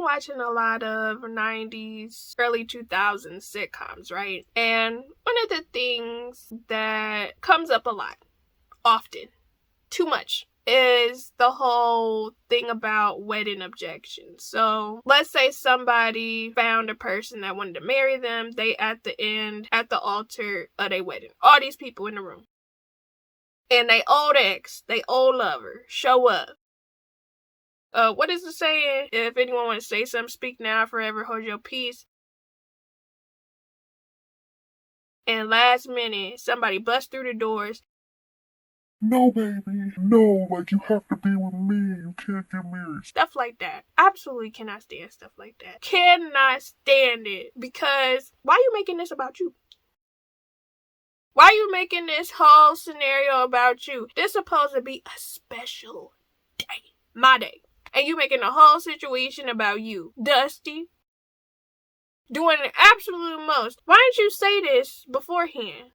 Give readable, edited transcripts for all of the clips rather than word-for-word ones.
watching a lot of 90s, early 2000s sitcoms, right? And one of the things that comes up a lot, often, too much, is the whole thing about wedding objections. So let's say somebody found a person that wanted to marry them. They at the altar of their wedding. All these people in the room. And they old ex, they old lover, show up. What is the saying? If anyone wants to say something, speak now, forever hold your peace. And last minute, somebody busts through the doors. No, baby. No, like you have to be with me. You can't get married. Stuff like that. Absolutely cannot stand stuff like that. Cannot stand it. Because why are you making this about you? Why are you making this whole scenario about you? This is supposed to be a special day. My day. And you making the whole situation about you. Dusty. Doing the absolute most. Why didn't you say this beforehand?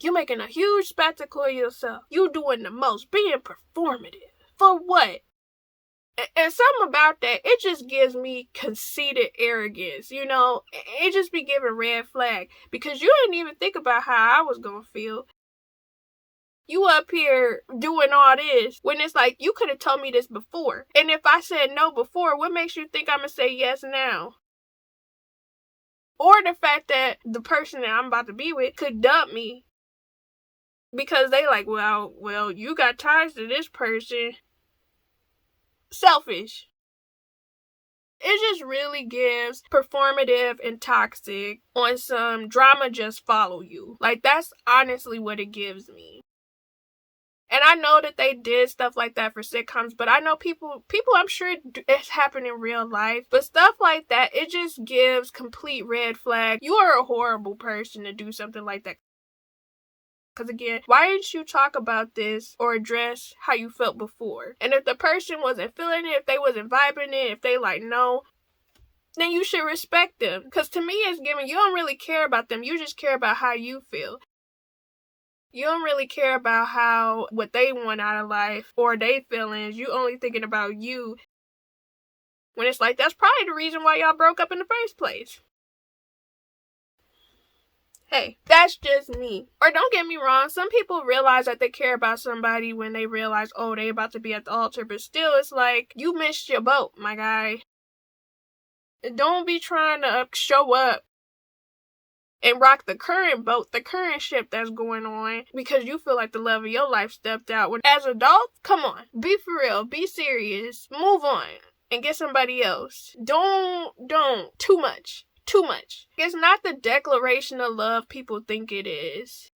You making a huge spectacle of yourself. You doing the most. Being performative. For what? And something about that, it just gives me conceited arrogance. You know, it just be giving red flag. Because you didn't even think about how I was going to feel. You up here doing all this when it's like, you could have told me this before. And if I said no before, what makes you think I'm going to say yes now? Or the fact that the person that I'm about to be with could dump me. Because they like, well, you got ties to this person. Selfish. It just really gives performative and toxic on some drama just follow you. Like, that's honestly what it gives me. And I know that they did stuff like that for sitcoms, but I know people I'm sure it's happened in real life. But stuff like that, it just gives complete red flag. You are a horrible person to do something like that. Because again, why didn't you talk about this or address how you felt before? And if the person wasn't feeling it, if they wasn't vibing it, if they like no, then you should respect them. Because to me, it's giving, you don't really care about them. You just care about how you feel. You don't really care about what they want out of life or their feelings. You only thinking about you. When it's like, that's probably the reason why y'all broke up in the first place. Hey, that's just me. Or don't get me wrong, some people realize that they care about somebody when they realize, oh, they about to be at the altar. But still, it's like, you missed your boat, my guy. Don't be trying to show up and rock the current boat, the current ship that's going on, because you feel like the love of your life stepped out. When as adults, come on, be for real, be serious, move on, and get somebody else. Don't, too much. It's not the declaration of love people think it is.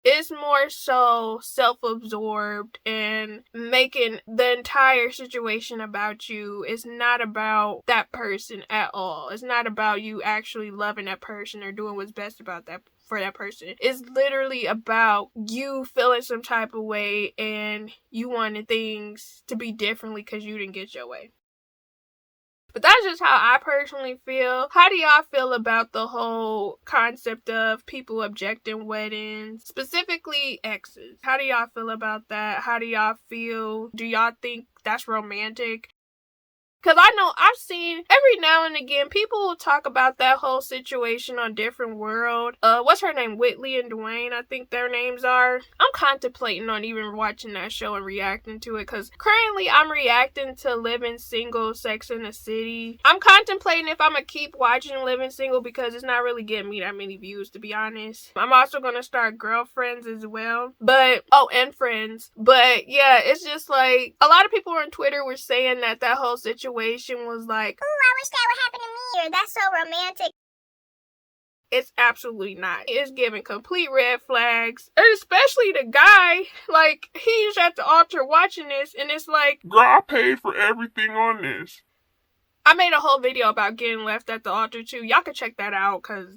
It's more so self-absorbed and making the entire situation about you. It's not about that person at all. It's not about you actually loving that person or doing what's best about that for that person. It's literally about you feeling some type of way and you wanted things to be differently because you didn't get your way. But that's just how I personally feel. How do y'all feel about the whole concept of people objecting weddings? Specifically exes. How do y'all feel about that? How do y'all feel? Do y'all think that's romantic? Because I know I've seen every now and again people will talk about that whole situation on Different World. What's her name? Whitley and Dwayne, I think their names are. I'm contemplating on even watching that show and reacting to it because currently I'm reacting to Living Single, Sex and the City. I'm contemplating if I'm going to keep watching Living Single because it's not really getting me that many views, to be honest. I'm also going to start Girlfriends as well. And Friends. But yeah, it's just like a lot of people on Twitter were saying that whole situation was like, ooh, I wish that would happen to me, or that's so romantic. It's absolutely not. It's giving complete red flags. And especially the guy, like, he's at the altar watching this, and it's like, girl, I paid for everything on this. I made a whole video about getting left at the altar too. Y'all can check that out because,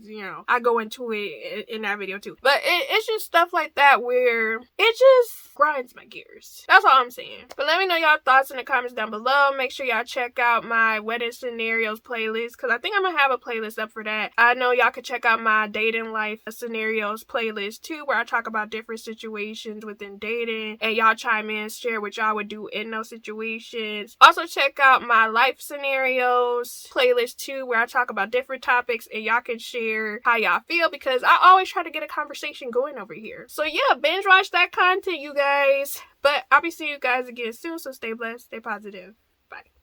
I go into it in that video too. But it's just stuff like that where it just grinds my gears. That's all I'm saying. But let me know y'all thoughts in the comments down below. Make sure y'all check out my wedding scenarios playlist because I think I'm going to have a playlist up for that. I know y'all can check out my dating life scenarios playlist too, where I talk about different situations within dating and y'all chime in, share what y'all would do in those situations. Also check out my life scenarios playlist too, where I talk about different topics and y'all can share how y'all feel because I always try to get a conversation going over here. So yeah, binge watch that content, you guys. But I'll be seeing you guys again soon, so stay blessed, stay positive. Bye.